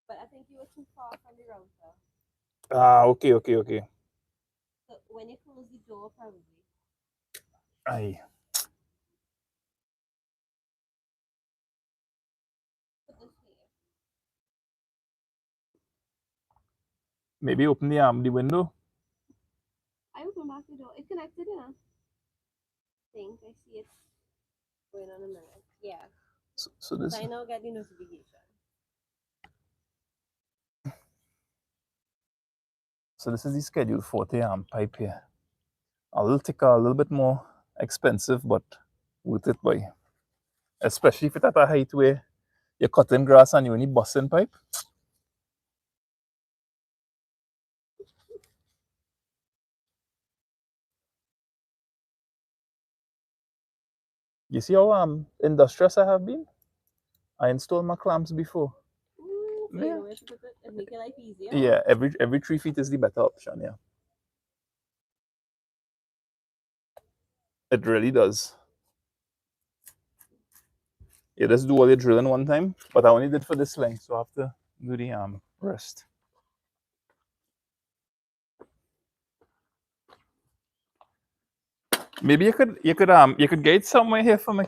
But I think you were too far from the router. Ah, okay. So when you close the door, probably. Aye. Put this here. Maybe open the window. I open back the door. It connected, you know. I think I see it going on a minute. Yeah. So this. I now get the notification. So this is the schedule 40 pipe here. A little thicker, a little bit more expensive, but worth it, boy. Especially if it's at a height where you're cutting grass and you only busting pipe. You see how industrious I have been? I installed my clamps before. So you know where to put it and make your life easier. Yeah, every 3 feet is the better option, yeah. It really does. You just do all your drilling one time, but I only did for this length, so I have to do the rest. Maybe you could get somewhere here for me. I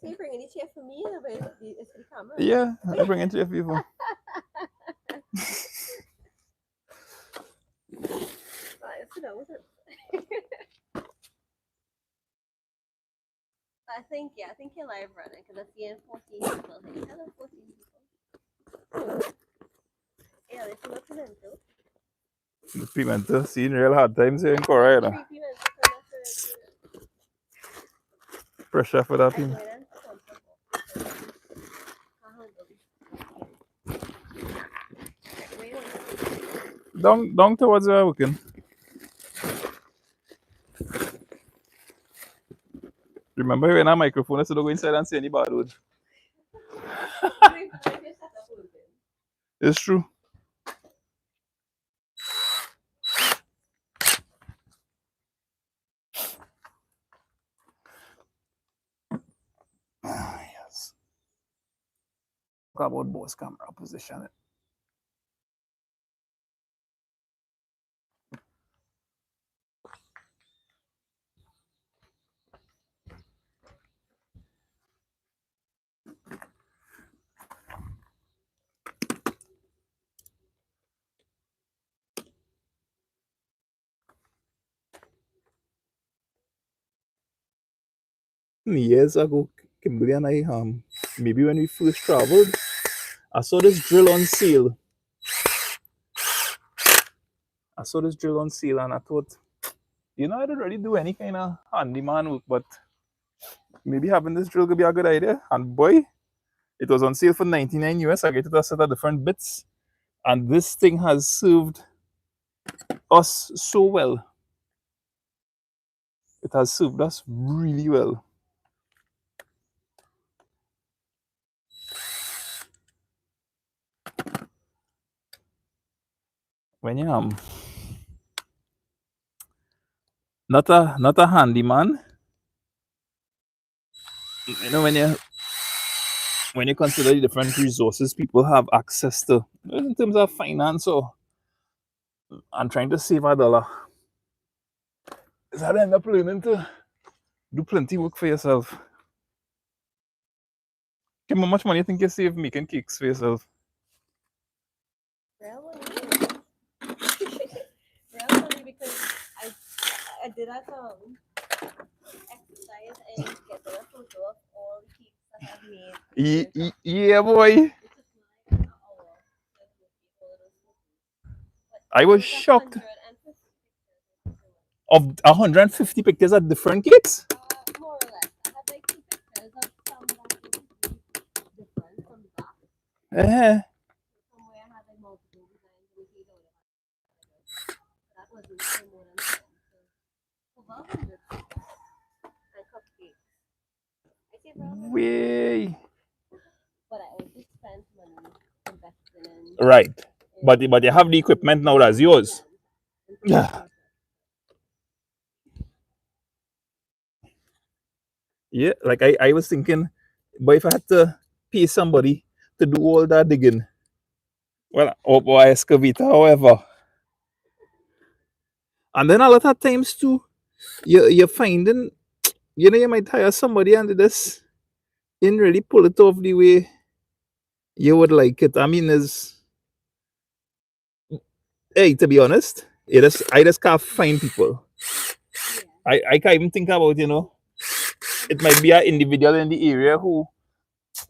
say bring any chair for me, but it's for the camera. Yeah, I bring it to your people. Right, sit down with it. I think you're live running because I see 14 people here. Hello, 14 people. Yeah, this is what pimento. The pimento, see, real hard times here in Korea. You know. 3 pimento for Pressure for that pimento. Down towards where we're working. Remember when our microphone is to go inside and say any bad word. It's true. Yes. Talk about boss camera position. Years ago, Kimberly and I, maybe when we first traveled, I saw this drill on sale. And I thought, I didn't really do any kind of handyman work, but maybe having this drill could be a good idea. And boy, it was on sale for 99 US. I get it a set of different bits. And this thing has served us so well. It has served us really well. When you not a handyman, when you consider the different resources people have access to in terms of finance or and trying to save a dollar, is that end up learning to do plenty work for yourself. Kim, how much money you think you save making cakes for yourself? Real money. Real money because I did that exercise and get a photo of all the cakes that I've made. Yeah, boy. I was shocked. Of 150 pictures of different cakes? More or less. I had like 2 pictures of some that were different from the back. Somewhere I had like multiple designs and we don't have that wasn't so more than 10. So over 100 and cupcakes. I say Way. but I also spent money investing in. Right. But you have the equipment now that's yours. Yeah. Yeah, like I was thinking, but if I had to pay somebody to do all that digging, well, or excavator, however, and then a lot of times too, you're finding, you might hire somebody and this didn't really pull it off the way you would like it. I mean, is hey, to be honest, I just can't find people. I can't even think about, it might be an individual in the area who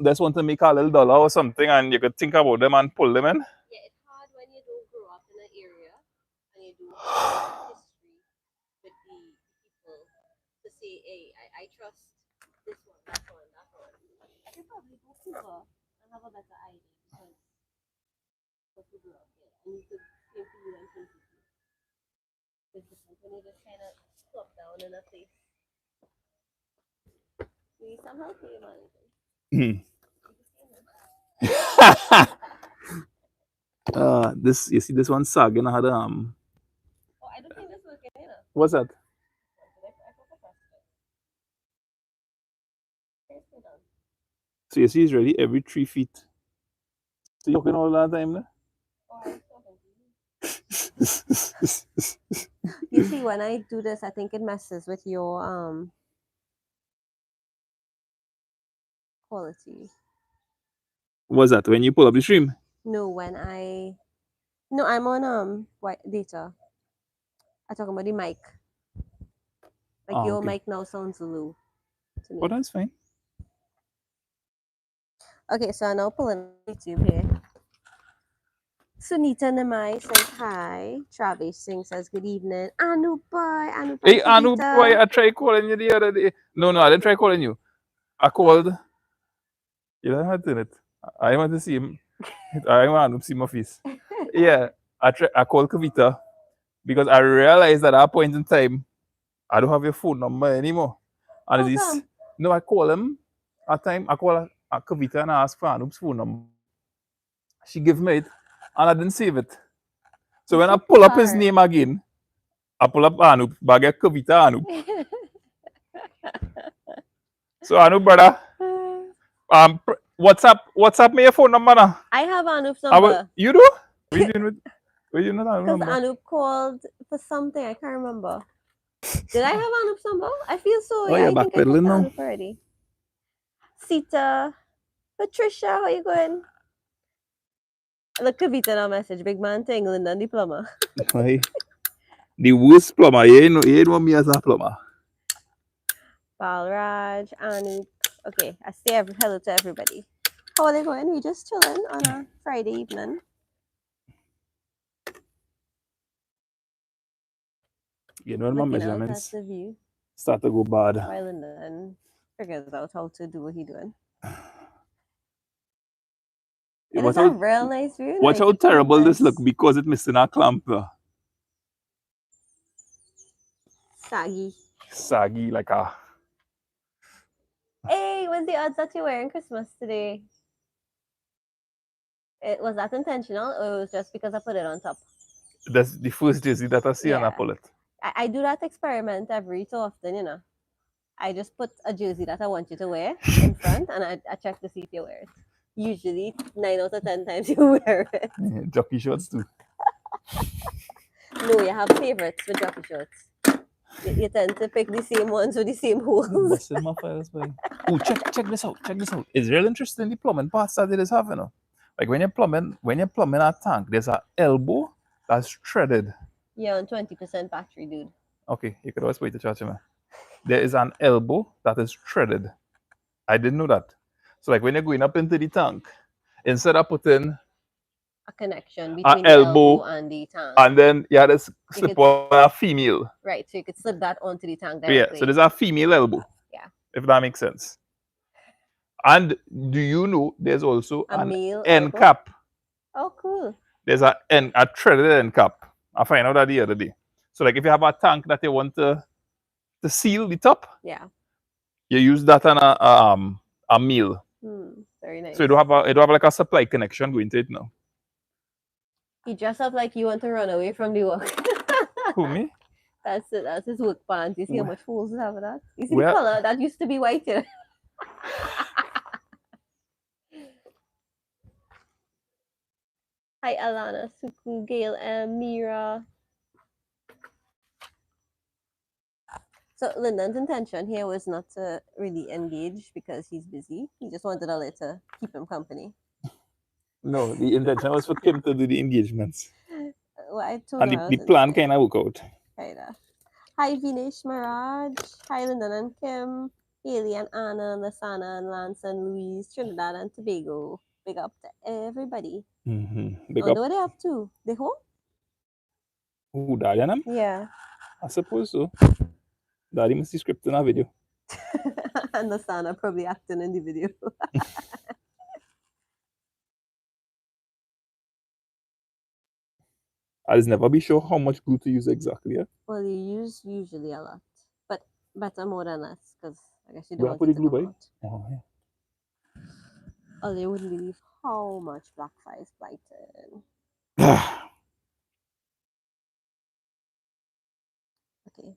just want to make a little dollar or something, and you could think about them and pull them in. Yeah, it's hard when you don't grow up in an area and you don't have that history with the people to say, hey, I trust this one, that one, that one. I could probably go over and have a better idea because you grew up here and you could same for you and same for you. It's different when you just kind of plop down in a place. We somehow came on it. This you see this one sagging had Oh, I don't think this working, what's that? So you see it's ready every 3 feet. So you're talking all that time there? Oh, I was talking to you. You see, when I do this, I think it messes with your quality. What's that? When you pull up the stream? No, I'm on what data. I'm talking about the mic. Like your Okay. mic now sounds low to me. Oh, that's fine. Okay, so I'm now pulling YouTube here. Sunita Namai says hi. Travis Singh says good evening. Anu boy, Hey, Anu Kavita. boy, I tried calling you the other day. No, I didn't try calling you. I called. You don't have to turn it. I want to see him. I want to see my face. Yeah, I called Kavita because I realized at that point in time I don't have your phone number anymore. And How come? no, I call him at time. I call Kavita and I ask for Anup's phone number. She give me it, and I didn't save it. So when I pull up his name again, I pull up Anup, but I get Kavita Anup. So Anup, brother, WhatsApp me your phone number now. I have Anup's number. You do? What you doing with? What you doing with Anup's Because number? Anup called for something. I can't remember. Did I have Anup's number? I feel so. Oh, Yeah, yeah, I think I talked to backpedaling now. Anup already. Sita, Patricia, how you going? Look, Kavita now message. Big man to England and the plumber. Why? The worst plumber. You ain't want me as a plumber. Balraj, Anup. Okay, I say hello to everybody. How are they going? We just chilling on a Friday evening. You know when my Looking out at measurements the view start to go bad. while Lyndon figures out how to do what he's doing. It is a real nice view. Watch how terrible this look because it's missing a clamp. Saggy like a. Hey, what's the odds that you're wearing Christmas today? Was that intentional or it was just because I put it on top? That's the first jersey that I see and I pull it. I do that experiment every so often, you know. I just put a jersey that I want you to wear in front and I check to see if you wear it. Usually 9 out of 10 times you wear it. Yeah, jockey shorts too. No, you have favorites with jockey shorts. You tend to pick the same ones with the same holes. Busting my files, boy. Oh, check this out. It's real interesting the plumbing parts that it is having. Like when you're plumbing a tank, there's an elbow that's threaded. You're on 20% battery, dude. Okay, you could always wait to charge him. There is an elbow that is threaded. I didn't know that. So like when you're going up into the tank, instead of putting a connection between the elbow and the tank, and then you had to slip on a female. Right, so you could slip that onto the tank directly. Yeah, so there's a female elbow. Yeah. If that makes sense. And do you know there's also an end cap? Oh, cool. There's a threaded end cap. I found out that the other day. So like if you have a tank that you want to seal the top, yeah, you use that on a meal. Very nice. So you don't have like a supply connection going to it now. You dress up like you want to run away from the work. Who, me? That's it. That's his work pants. You see how much holes it have in that? You see Where- the color? That used to be white here. Hi, Alana, Suku, Gail, and Mira. So Lyndon's intention here was not to really engage because he's busy. He just wanted a to keep him company. No, the intention was for Kim to do the engagements. Well, I told And her the plan kind of work out. Kinda. Hi, Vinesh Maraj. Hi, Lyndon and Kim. Haley and Anna, Lasana and Lance and Louise, Trinidad and Tobago. Big up to everybody. Big Wonder up. what they up to. They home? Who, Daddy and them? Yeah. I suppose so. Daddy must be scripting a video. And Lasana probably acting in the video. I'll never be sure how much glue to use exactly. Yeah? Well, you use usually a lot, but better more than less because I guess you don't Where want put it the to glue come by? out. Oh, yeah. Oh, they wouldn't believe how much black fly is blighted. Okay.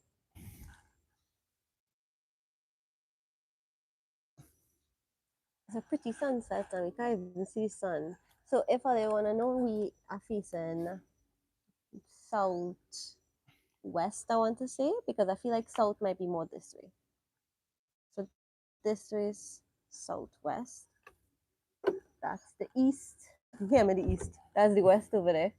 It's a pretty sunset and we can't even see sun. So if they want to know, we are facing southwest, I want to say, because I feel like south might be more this way. So this way is southwest. That's the east. Yeah, I'm in the east. That's the west over there.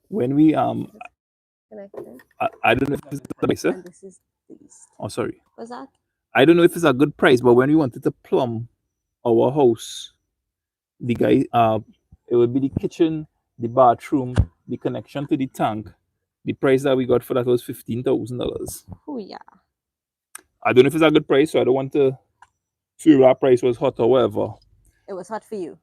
When we Connected. I don't know if it's the price. And this is the east. Oh, sorry. What's that? I don't know if it's a good price, but when we wanted to plumb our house, the guy it would be the kitchen, the bathroom, the connection to the tank. The price that we got for that was $15,000. Oh yeah. I don't know if it's a good price, so I don't want to say that price was hot or whatever. It was hot for you.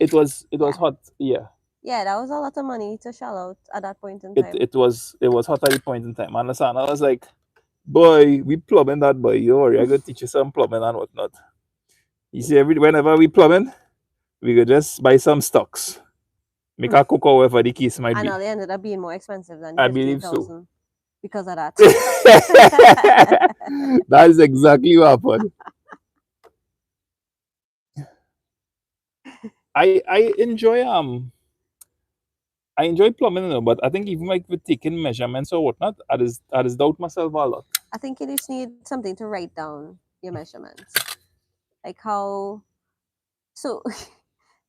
It was hot, yeah. Yeah, that was a lot of money to shell out at that point in time. It was hot at the point in time. Understand? I was like, boy, we plumbing that boy. You worry, I gotta teach you some plumbing and whatnot. You see, whenever we plumbing, we could just buy some stocks. Make a cook or whatever the case might And be. now they ended up being more expensive than I believe so. 15,000 because of that. That is exactly what happened. I enjoy plumbing, you know, but I think even like with taking measurements or whatnot, I just doubt myself a lot. I think you just need something to write down your measurements. Like how, so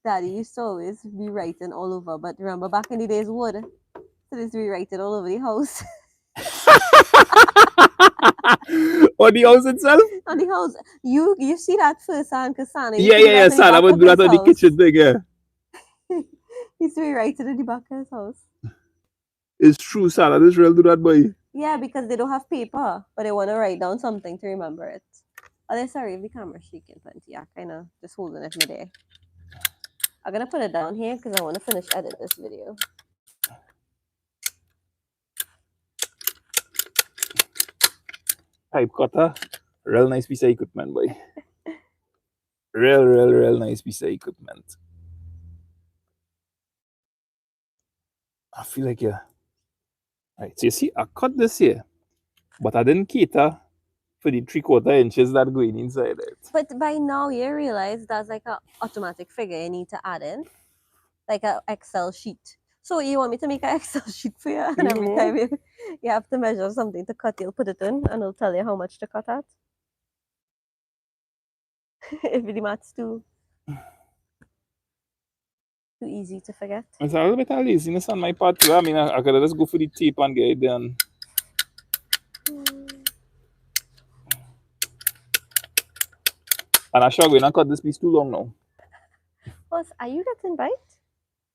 Daddy used to always be writing all over, but remember back in the days, wood, so just be writing all over the house. Or the house itself? On the house, you see that first hand because Santa. Yeah. Santa would do that on the kitchen thing, yeah. He used to be writing in the back of his house. It's true, Santa. This real do that, boy. Yeah, because they don't have paper, but they want to write down something to remember it. Oh, they're sorry if the camera's shaking plenty. I kind of just holding it midair. I'm gonna put it down here because I want to finish edit this video. Pipe cutter, real nice piece of equipment, boy. Real nice piece of equipment. I feel like, yeah. Right, so you see, I cut this here, but I didn't cater for the 3/4 inches that going inside it. But by now you realize that's like an automatic figure you need to add in, like an Excel sheet. So you want me to make an Excel sheet for you, and every time you have to measure something to cut, you'll put it in, and it'll tell you how much to cut at. If the math's too easy to forget. It's a little bit of laziness on my part too. I mean, I could just go for the tape and get it done. And I'm sure we're not cut this piece too long now. Plus, are you getting bite?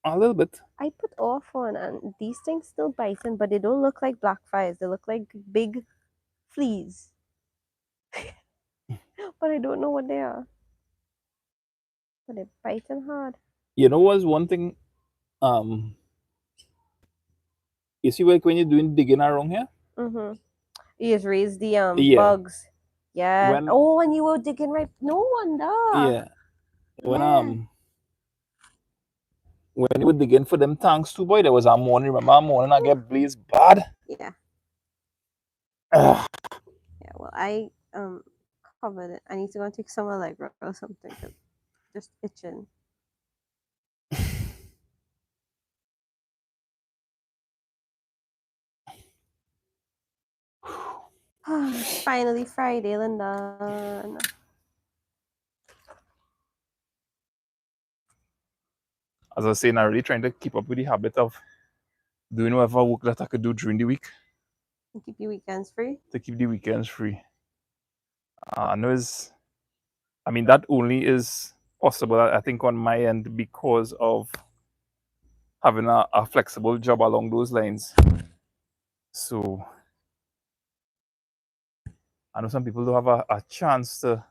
A little bit. I put off on, and these things still biting, but they don't look like black flies. They look like big fleas. But I don't know what they are. But they're biting hard. You know what's one thing? You see, like when you're doing digging around here. You just raise the bugs. Yeah. When, and you were digging right. No wonder. Yeah. When when you would dig in for them tanks too, boy, there was a morning. Remember a morning I get blazed bad. Yeah. Ugh. Yeah. Well, I covered it. I need to go and take some Allegra or something. 'Cause just itching. It's finally Friday, Lyndon. As I was saying, I'm really trying to keep up with the habit of doing whatever work that I could do during the week Keep your weekends free. to keep the weekends free. I know I mean, that only is possible, I think, on my end because of having a flexible job along those lines. So I know some people don't have a chance to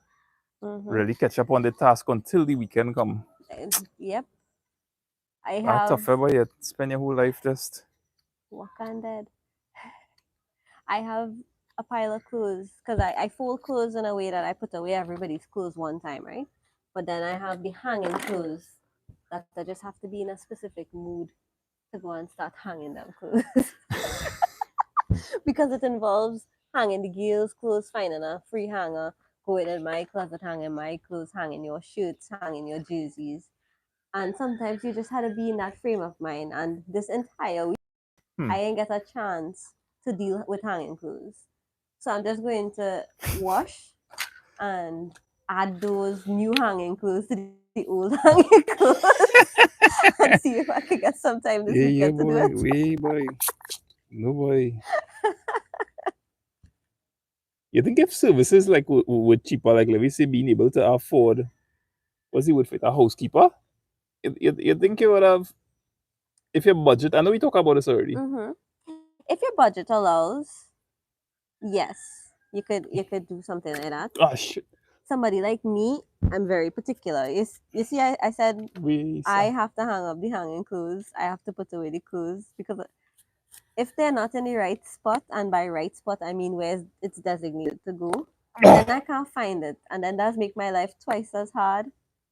really catch up on the task until the weekend come. Yep. I That's have tough, but you spend your whole life just. Wakanda. I have a pile of clothes because I fold clothes in a way that I put away everybody's clothes one time, right? But then I have the hanging clothes that I just have to be in a specific mood to go and start hanging them clothes. Because it involves hanging the girls' clothes, finding a free hanger, going in my closet, hanging my clothes, hanging your shirts, hanging your jerseys. And sometimes you just had to be in that frame of mind. And this entire week, I didn't get a chance to deal with hanging clothes. So I'm just going to wash and add those new hanging clothes to the old hanging clothes and see if I can get some time this weekend to do it. Yeah, boy. No, boy. You think if services like were cheaper, like let me say being able to afford, what's the word for it, a housekeeper? You think you would have, if your budget, I know we talked about this already. Mm-hmm. If your budget allows, yes, you could do something like that. Ah, shit. Somebody like me, I'm very particular. You see, I said I have to hang up the hanging clothes. I have to put away the clothes because if they're not in the right spot, and by right spot I mean where it's designated to go, then I can't find it, and then that's make my life twice as hard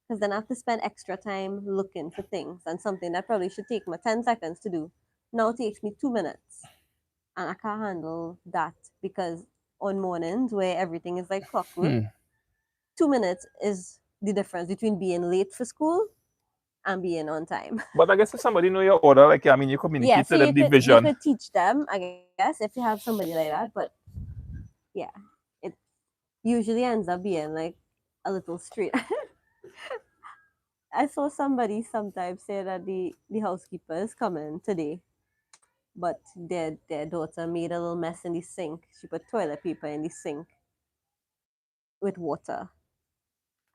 because then I have to spend extra time looking for things, and something that probably should take me 10 seconds to do now takes me 2 minutes, and I can't handle that because on mornings where everything is like clockwork, 2 minutes is the difference between being late for school and being on time. But I guess if somebody know your order, like I mean, you Yeah, communicate so to them you the could you vision. could teach them, I guess, if you have somebody like that. But yeah, it usually ends up being like a little straight. I saw somebody sometimes say that the housekeeper is coming today, but their daughter made a little mess in the sink. She put toilet paper in the sink with water.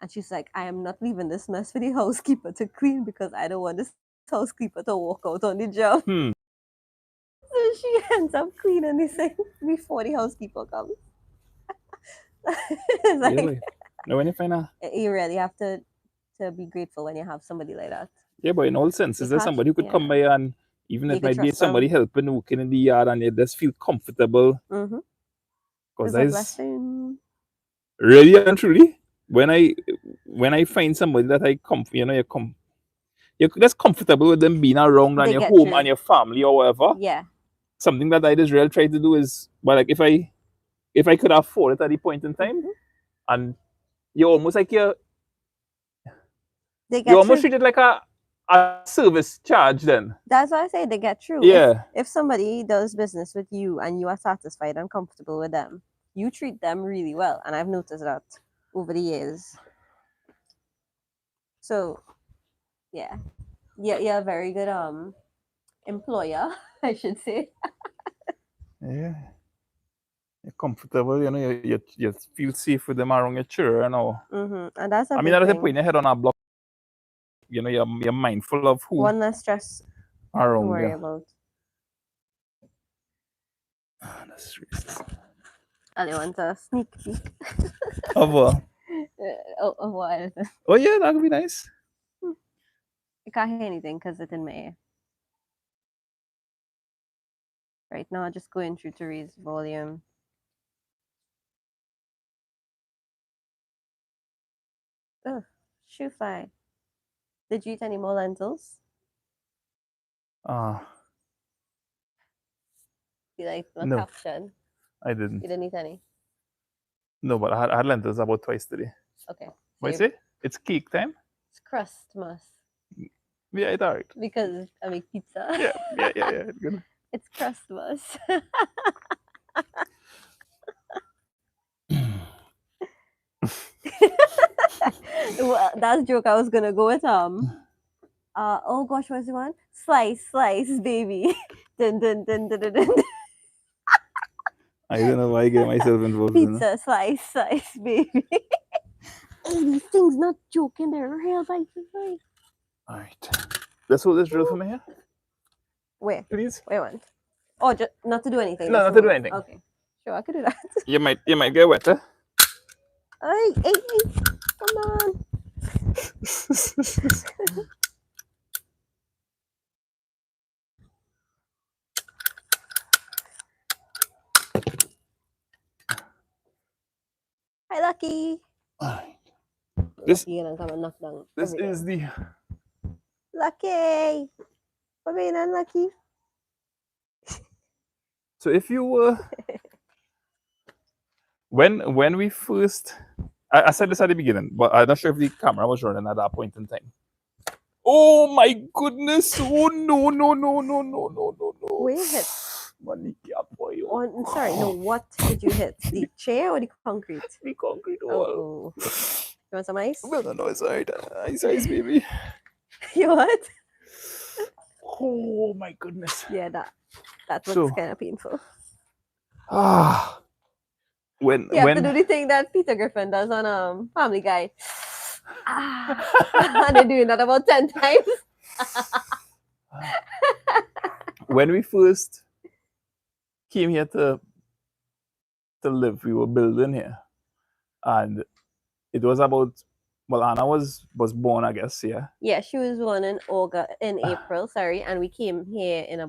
And she's like, I am not leaving this mess for the housekeeper to clean because I don't want this housekeeper to walk out on the job. So she ends up cleaning the sink before the housekeeper comes. It's Yeah, like, boy. Now when you find a you really have to be grateful when you have somebody like that. yeah, but in all senses, there's somebody who could come by and even You it could might be trust somebody them. helping working in the yard and you just feel comfortable. Mm-hmm. Because It's that a is blessing. really and truly when I find somebody that you're just comfortable with them being around and They your get home you. and your family or whatever. Yeah. Something that I just really try to do is, but like if I could afford it at the point in time, Mm-hmm. and you're almost like They you get almost through. treat it like a service charge then. That's why I say they get through. Yeah. If somebody does business with you and you are satisfied and comfortable with them, you treat them really well. And I've noticed that over the years. So yeah. Yeah, you're a very good employer, I should say. Yeah. You're comfortable, you feel safe with them around your chair and all. Mm-hmm. And that's I mean, that is putting everything. your head on a block, you're mindful of who One less stress to around worry you. about. That's racist. And I want a sneak peek Of of what I listen. oh yeah, that would be nice. I can't hear anything because it's in my ear. Right now, I'm just going through to raise volume. Oh, shoe fly. Did you eat any more lentils? You like my No. caption? I didn't. You didn't eat any? No, but I had lentils about twice today. Okay. What you say? It's cake time? It's Christmas. Yeah, it's alright. Because I make pizza. Yeah. It's good. It's Christmas. Well, that's a joke I was gonna go with. Oh gosh, what's the one? Slice, baby. Dun, dun, dun, dun, dun, dun. I don't know why I get myself involved in it. Pizza, slice, baby. Hey, these things not joking, they're real bites. Alright. Let's hold this drill for me here, Where? please. Where one? Oh, just not to do anything. No, just not to do hold it. anything. Okay. Sure, I could do that. You might get wetter. Hey, come on. Hi, Lucky. Alright. This Lucky gonna come and knock down. is everything. the Lucky. What being unlucky? so if you were when we first I said this at the beginning, but I'm not sure if the camera was running at that point in time. Oh my goodness! Oh no! Where you hit? Manikia boy. Oh, sorry, no, what did you hit? The chair or the concrete? The concrete wall. Oh. You want some ice? No, it's alright. Ice, baby. You what? Oh my goodness. Yeah, that looks So- kind of painful. When You have to do the thing that Peter Griffin does on Family Guy. And they're doing that about 10 times. when we first came here to live, we were building here, and it was about Anna was born, I guess, yeah. Yeah, she was born in April, sorry, and we came here in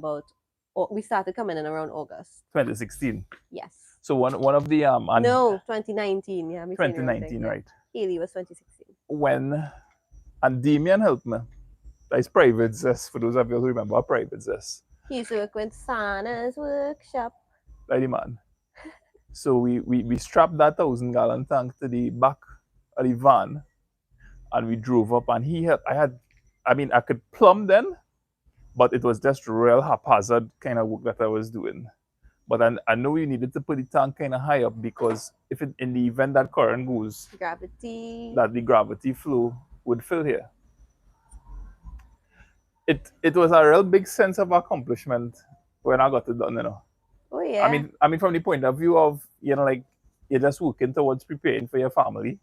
we started coming in around August. 2016. Yes. So one of the No, 2019. Yeah, I'm saying the wrong 2019, thing. right? Haley was 2016. When and Damien helped me. That's private zest for those of you who remember private zest. He used to work with Sana's workshop. Like the man. So we strapped that 1,000-gallon tank to the back of the van, and we drove up, and he helped. I could plumb then, but it was just real haphazard kind of work that I was doing. But I know we needed to put the tank kind of high up, because if in the event that current goes, Gravity. that the gravity flow would fill here. It was a real big sense of accomplishment when I got it done, you know. Oh yeah. I mean from the point of view of, like, you're just working towards preparing for your family,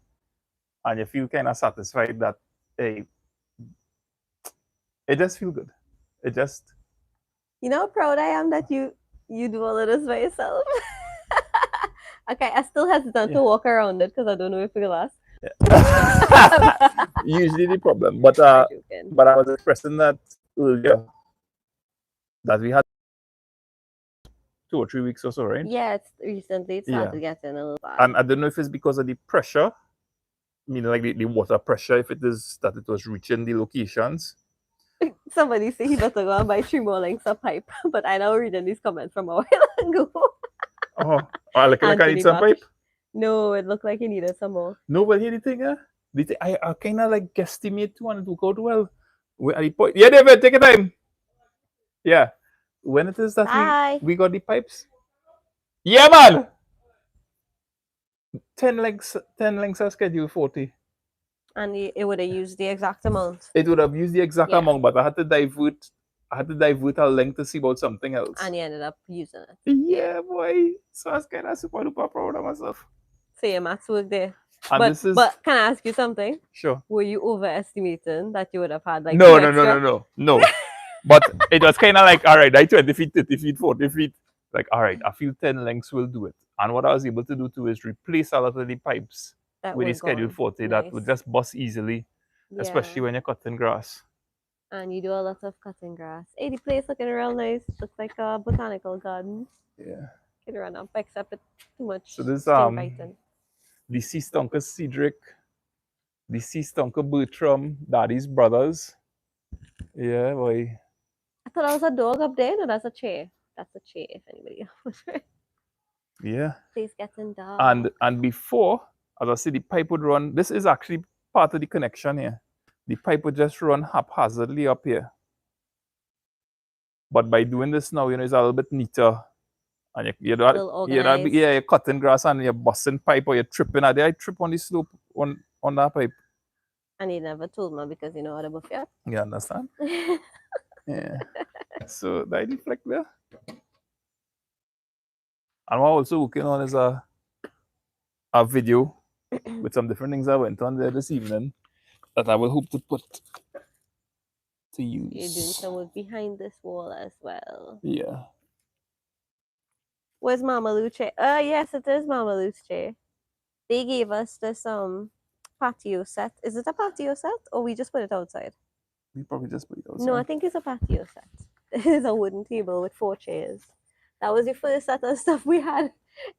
and you feel kind of satisfied that, hey, it just feels good. It just... You know how proud I am that you do all of this by yourself. Okay, I still hesitant to walk around it because I don't know if it'll last. Yeah. Usually the problem, but I was expressing that earlier, that we had 2 or 3 weeks or so, right? Yeah, recently it started getting a little bad. And I don't know if it's because of the pressure, like the water pressure, if it is that it was reaching the locations. Somebody say he better go and buy 3 more lengths of pipe, but I now reading these comments from a while ago. Like I need some pipe? No, it looked like he needed some more. No, but here the thing, I kind of like guesstimate to, and it will go well. At the point, yeah, David, take your time. Yeah, when it is that we got the pipes. Yeah, man. 10 lengths are scheduled 40. And it would have used the exact amount. It would have used the exact amount, but I had to divert a length to see about something else. And you ended up using it. Yeah, boy. So I was kind of super duper proud of myself. So your maths work there. And but can I ask you something? Sure. Were you overestimating that you would have had like No. But it was kind of like, all right, I 20 feet, 30 feet, 40 feet. Like, all right, I feel 10 lengths will do it. And what I was able to do too is replace a lot of the pipes with the scheduled 40 that would just bust easily, especially when you're cutting grass. And you do a lot of cutting grass. Hey, the place looking real nice. Looks like a botanical garden. Yeah. Can run up, except it's too much. So this the sea stonker Cedric, the sea stonker Bertram, Daddy's brothers. Yeah, boy. I thought that was a dog up there. No, that's a chair. That's a chair, if anybody else. Yeah. Place getting dark. And before, as I see, the pipe would run. This is actually part of the connection here. The pipe would just run haphazardly up here. But by doing this now, it's a little bit neater. And you're cutting grass and you're busting pipe or you're tripping. I trip on the slope on that pipe. And he never told me because you know how to buffet. You understand? Yeah. So that deflect there. And what I'm also working on is a video with some different things I went on there this evening that I will hope to put to use. You're doing some work behind this wall as well. Yeah. Where's Mama Luce? Yes, it is Mama Luce. They gave us this patio set. Is it a patio set or we just put it outside? We probably just put it outside. No, I think it's a patio set. It's a wooden table with 4 chairs. That was the first set of stuff we had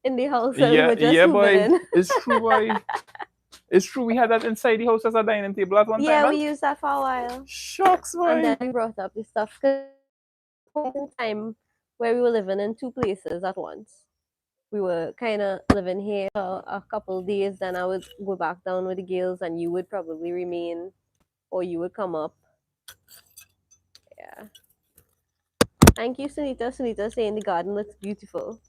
in the house when we were just moving in. It's true, boy. It's true. We had that inside the house as a dining table at one time. Yeah, we used that for a while. Shucks, boy. And then we brought up this stuff because point in time where we were living in 2 places at once. We were kind of living here for a couple of days, then I would go back down with the girls and you would probably remain or you would come up. Yeah. Thank you, Sunita. Sunita saying the garden looks beautiful.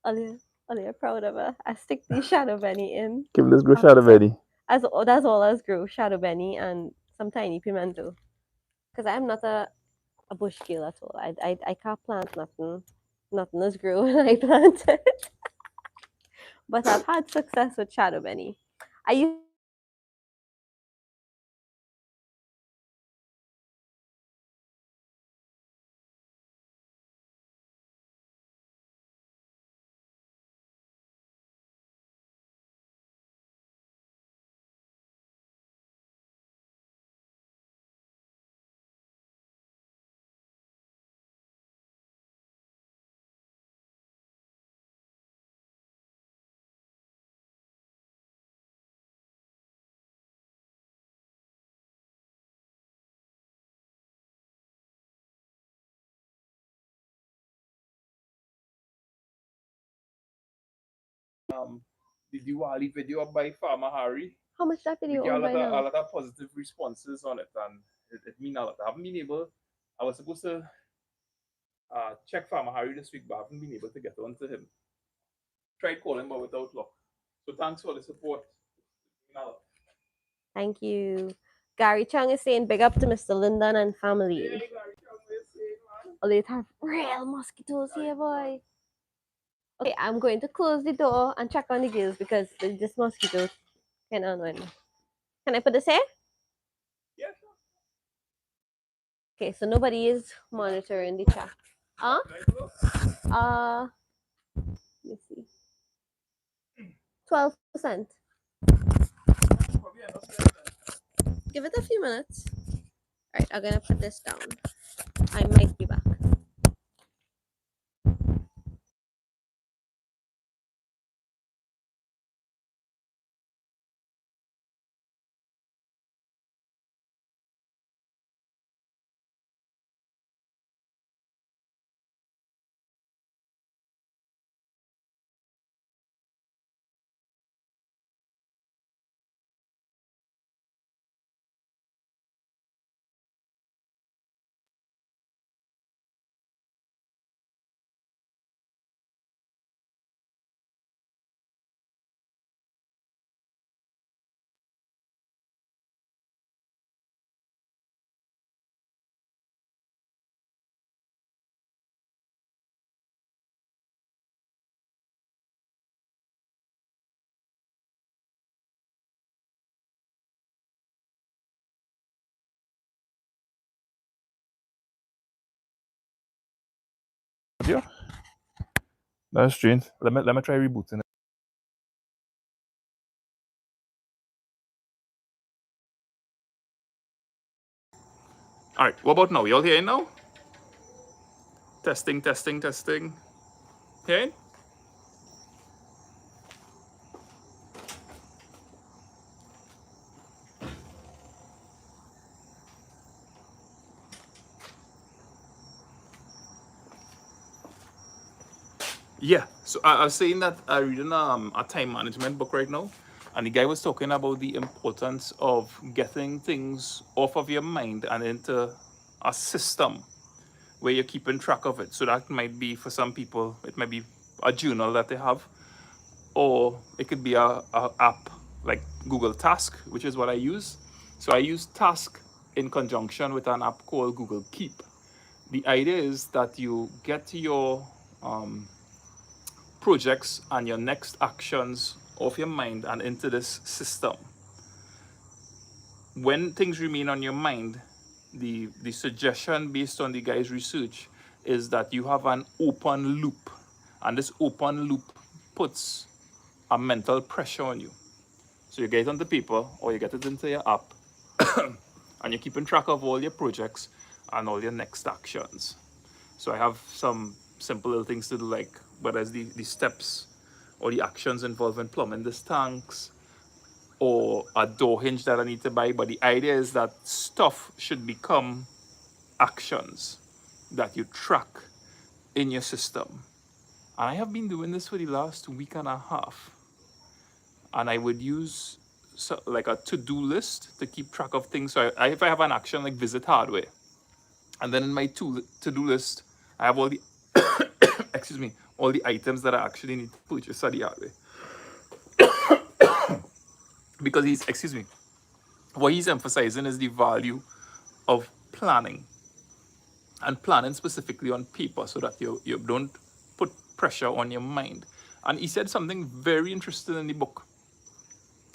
Alia, proud of her. I stick the shadow benny in. Give this grow shadow benny. That's all I grow, shadow benny and some tiny pimento. Because I'm not a bush girl at all. I can't plant nothing. Nothing is grow when I plant it. But I've had success with shadow benny. I used the Diwali video up by Farmer Harry. How much that video We get on by now? a lot of positive responses on it, and it means a lot. I haven't been able. I was supposed to check Farmer Harry this week, but I haven't been able to get on to him. Tried calling, but without luck. So thanks for the support. Thank you. Gary Chung is saying big up to Mr. Lyndon and family. Hey, Gary Chung is saying, man. Oh, they have real mosquitoes here, boy. Okay, I'm going to close the door and check on the girls because this mosquito kind of annoying me. Can I put this here? Yeah, sure. Okay, so nobody is monitoring the chat. Let me see. 12%. Give it a few minutes. All right, I'm gonna put this down. I might be back. Yeah. That's strange. Let me try rebooting it. All right, what about now? You all hearing now? Testing, testing, testing. Hearing? Yeah, so I was saying that I'm reading a time management book right now, and the guy was talking about the importance of getting things off of your mind and into a system where you're keeping track of it. So that might be for some people, it might be a journal that they have, or it could be a app like Google Task, which is what I use. So I use Task in conjunction with an app called Google Keep. The idea is that you get your projects and your next actions off your mind and into this system. When things remain on your mind, the suggestion based on the guy's research is that you have an open loop, and this open loop puts a mental pressure on you. So you get it on the paper or you get it into your app, and you're keeping track of all your projects and all your next actions. So I have some simple little things to do, like whether it's the steps or the actions involving plumbing these tanks or a door hinge that I need to buy. But the idea is that stuff should become actions that you track in your system. And I have been doing this for the last week and a half. And I would use like a to-do list to keep track of things. So if I have an action like visit hardware, and then in my to-do list, I have all the excuse me, all the items that I actually need to purchase at the hardware. Because he's excuse me, what he's emphasizing is the value of planning, and planning specifically on paper so that you don't put pressure on your mind. And he said something very interesting in the book.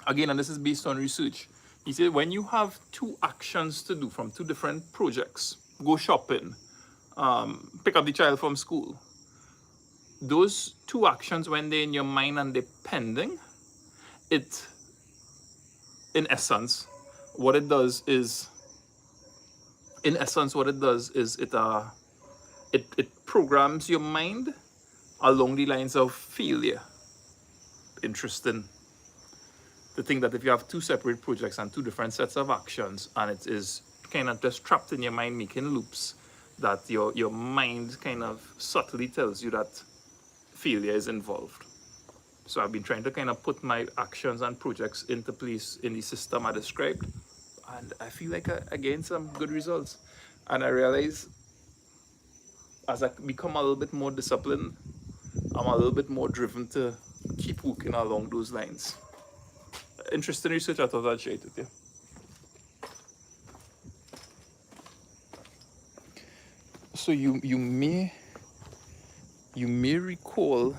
Again, and this is based on research. He said when you have two actions to do from two different projects, go shopping, pick up the child from school, those two actions, when they're in your mind and they're pending, it, in essence, what it does is, it programs your mind along the lines of failure. Interesting to think that if you have two separate projects and two different sets of actions, and it is kind of just trapped in your mind making loops, that your mind kind of subtly tells you that failure is involved. So I've been trying to kind of put my actions and projects into place in the system I described, and I feel like I gained some good results. And I realize as I become a little bit more disciplined, I'm a little bit more driven to keep working along those lines. Interesting research, I thought I'd share it with you. So you may recall,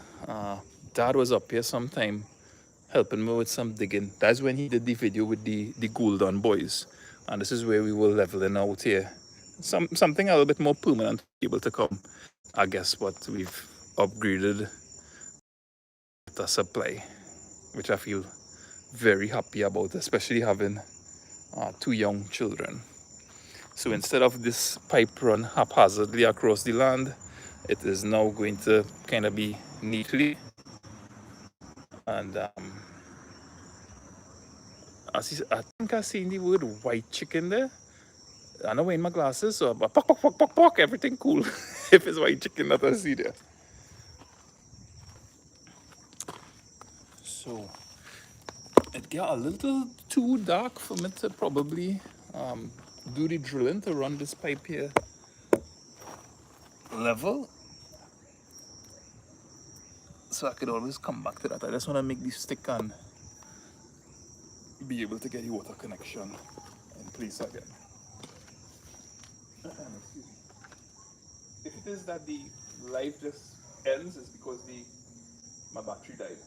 Dad was up here sometime helping me with some digging. That's when he did the video with the Golden Boys, and this is where we were leveling out here. Something a little bit more permanent able to come, I guess. But we've upgraded the supply, which I feel very happy about, especially having two young children. So instead of this pipe run haphazardly across the land, it is now going to kind of be neatly. And I think I seen the word white chicken there. I know wearing my glasses, so but pock, pock, pock, pock, pock, everything cool. If it's white chicken that I see there. So it got a little too dark for me to probably do the drilling to run this pipe here level. So I could always come back to that. I just want to make the stick and be able to get the water connection in place again. If it is that the light just ends, it's because my battery died.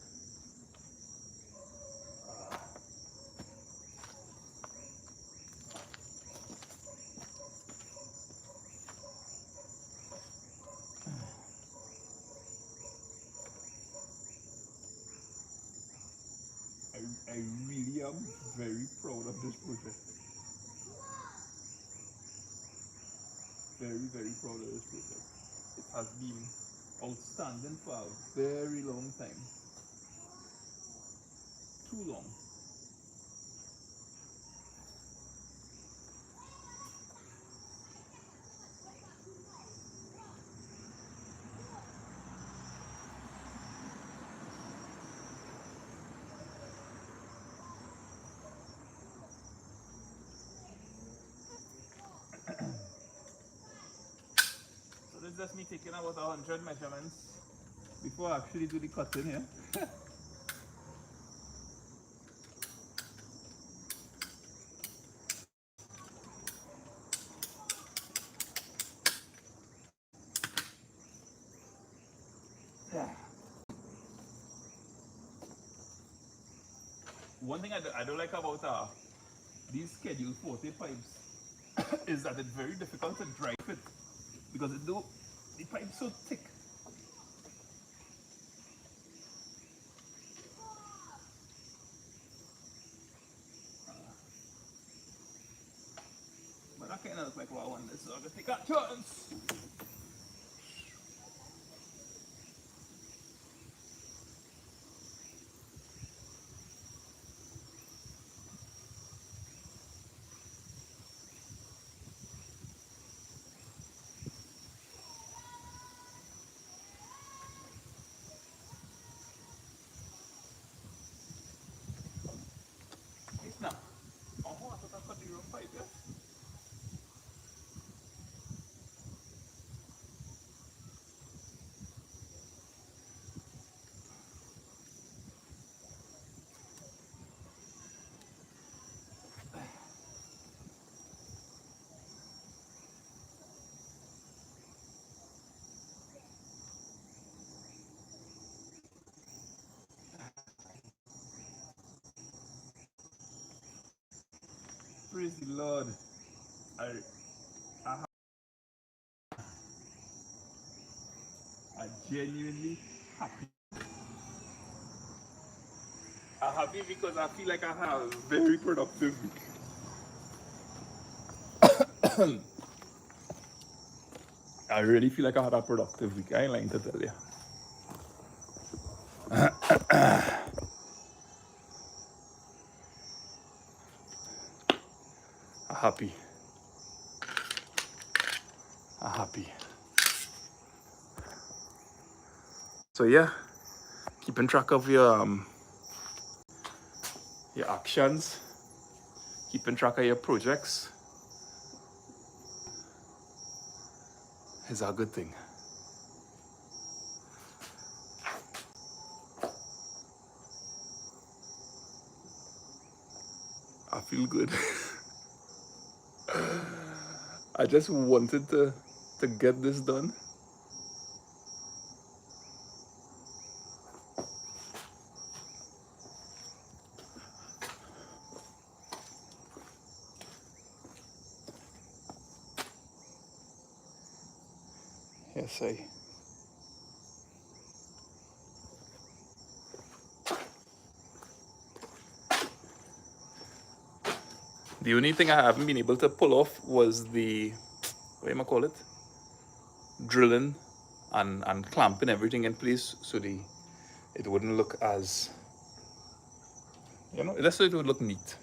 I really am very proud of this project. Very, very proud of this project. It has been outstanding for a very long time. Too long. is just me taking about 100 measurements before I actually do the cutting here. One thing I don't like about these Schedule 40 pipes is that it's very difficult to drive it because the pipe's so thick. But I kind of look like what I want this, so I'm gonna take that chance. It's not. Oh, I thought I cut the wrong pipe, yeah? Praise the Lord. I, I genuinely happy. I'm happy because I feel like I have a very productive week. I really feel like I had a productive week. I ain't lying to tell you. I'm happy. I'm happy. So yeah, keeping track of your actions, keeping track of your projects is a good thing. I feel good. I just wanted to get this done. Yes, the only thing I haven't been able to pull off was the, what do I call it? Drilling and clamping everything in place so it wouldn't look as, just so it would look neat.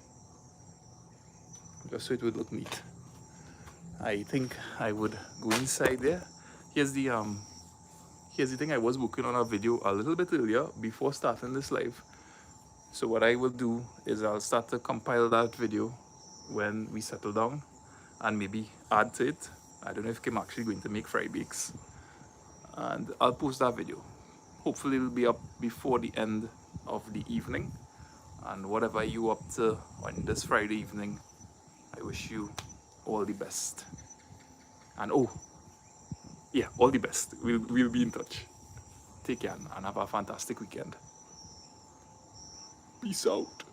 Just so it would look neat. I think I would go inside there. Here's the thing. I was working on a video a little bit earlier before starting this live. So what I will do is I'll start to compile that video when we settle down and maybe add to it. I don't know if I'm actually going to make fry bakes. And I'll post that video. Hopefully it'll be up before the end of the evening. And whatever you up to on this Friday evening, I wish you all the best. And oh, yeah, all the best. We'll be in touch. Take care and have a fantastic weekend. Peace out.